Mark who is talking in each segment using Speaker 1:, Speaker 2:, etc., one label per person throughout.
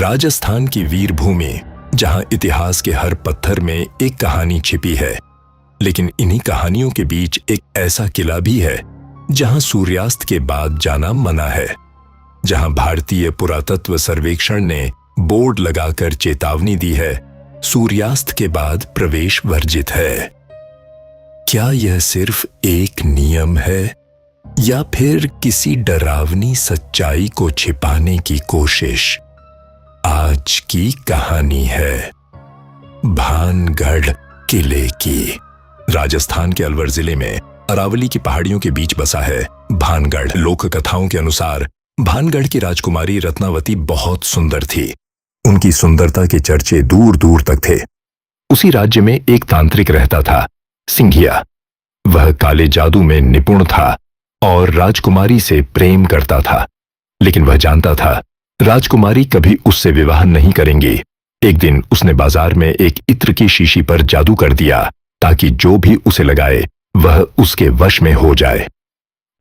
Speaker 1: राजस्थान की वीर भूमि, जहां इतिहास के हर पत्थर में एक कहानी छिपी है। लेकिन इन्हीं कहानियों के बीच एक ऐसा किला भी है जहां सूर्यास्त के बाद जाना मना है, जहां भारतीय पुरातत्व सर्वेक्षण ने बोर्ड लगाकर चेतावनी दी है, सूर्यास्त के बाद प्रवेश वर्जित है। क्या यह सिर्फ एक नियम है या फिर किसी डरावनी सच्चाई को छिपाने की कोशिश? आज की कहानी है भानगढ़ किले की। राजस्थान के अलवर जिले में अरावली की पहाड़ियों के बीच बसा है भानगढ़। लोक कथाओं के अनुसार भानगढ़ की राजकुमारी रत्नावती बहुत सुंदर थी। उनकी सुंदरता के चर्चे दूर दूर तक थे। उसी राज्य में एक तांत्रिक रहता था, सिंघिया। वह काले जादू में निपुण था और राजकुमारी से प्रेम करता था, लेकिन वह जानता था राजकुमारी कभी उससे विवाह नहीं करेंगी। एक दिन उसने बाजार में एक इत्र की शीशी पर जादू कर दिया ताकि जो भी उसे लगाए वह उसके वश में हो जाए।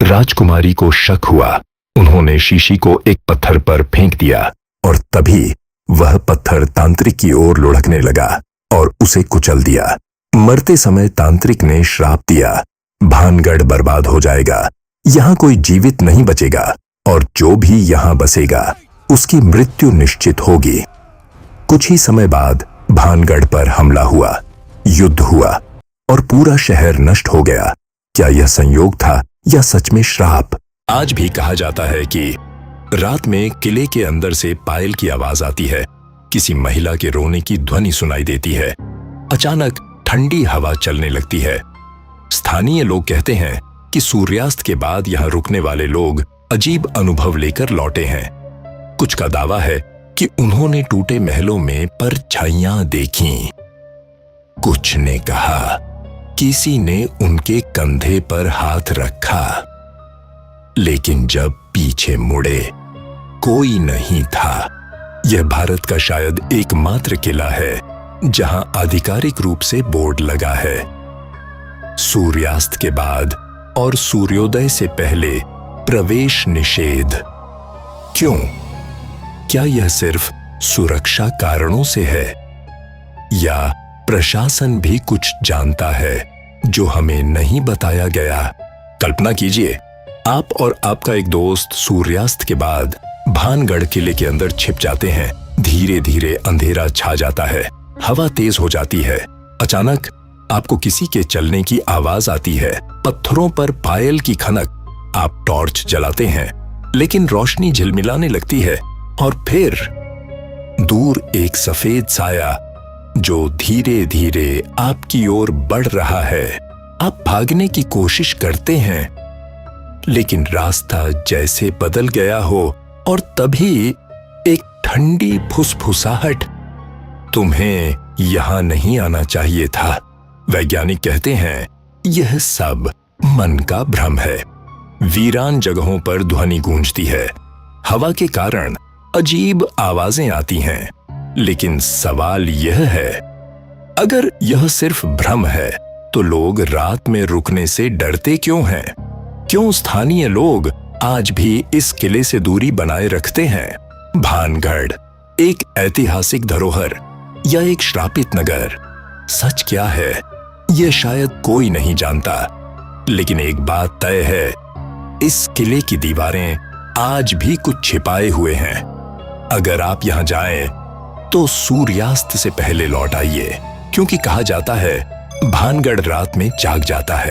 Speaker 1: राजकुमारी को शक हुआ। उन्होंने शीशी को एक पत्थर पर फेंक दिया और तभी वह पत्थर तांत्रिक की ओर लुढ़कने लगा और उसे कुचल दिया। मरते समय तांत्रिक ने श्राप दिया, भानगढ़ बर्बाद हो जाएगा, यहां कोई जीवित नहीं बचेगा और जो भी यहां बसेगा उसकी मृत्यु निश्चित होगी। कुछ ही समय बाद भानगढ़ पर हमला हुआ, युद्ध हुआ और पूरा शहर नष्ट हो गया। क्या यह संयोग था या सच में श्राप? आज भी कहा जाता है कि रात में किले के अंदर से पायल की आवाज आती है, किसी महिला के रोने की ध्वनि सुनाई देती है, अचानक ठंडी हवा चलने लगती है। स्थानीय लोग कहते हैं कि सूर्यास्त के बाद यहां रुकने वाले लोग अजीब अनुभव लेकर लौटे हैं। कुछ का दावा है कि उन्होंने टूटे महलों में परछाइयां देखीं। कुछ ने कहा किसी ने उनके कंधे पर हाथ रखा, लेकिन जब पीछे मुड़े कोई नहीं था। यह भारत का शायद एकमात्र किला है जहां आधिकारिक रूप से बोर्ड लगा है, सूर्यास्त के बाद और सूर्योदय से पहले प्रवेश निषेध। क्यों? क्या यह सिर्फ सुरक्षा कारणों से है या प्रशासन भी कुछ जानता है जो हमें नहीं बताया गया? कल्पना कीजिए, आप और आपका एक दोस्त सूर्यास्त के बाद भानगढ़ किले के अंदर छिप जाते हैं। धीरे धीरे अंधेरा छा जाता है, हवा तेज हो जाती है। अचानक आपको किसी के चलने की आवाज आती है, पत्थरों पर पायल की खनक। आप टॉर्च जलाते हैं, लेकिन रोशनी झिलमिलाने लगती है और फिर दूर एक सफेद साया जो धीरे धीरे आपकी ओर बढ़ रहा है। आप भागने की कोशिश करते हैं, लेकिन रास्ता जैसे बदल गया हो और तभी एक ठंडी फुसफुसाहट, तुम्हें यहां नहीं आना चाहिए था। वैज्ञानिक कहते हैं यह सब मन का भ्रम है। वीरान जगहों पर ध्वनि गूंजती है, हवा के कारण अजीब आवाजें आती हैं, लेकिन सवाल यह है, अगर यह सिर्फ भ्रम है तो लोग रात में रुकने से डरते क्यों हैं? क्यों स्थानीय लोग आज भी इस किले से दूरी बनाए रखते हैं? भानगढ़ एक ऐतिहासिक धरोहर या एक श्रापित नगर? सच क्या है यह शायद कोई नहीं जानता, लेकिन एक बात तय है, इस किले की दीवारें आज भी कुछ छिपाए हुए हैं। अगर आप यहां जाएं तो सूर्यास्त से पहले लौट आइए, क्योंकि कहा जाता है भानगढ़ रात में जाग जाता है।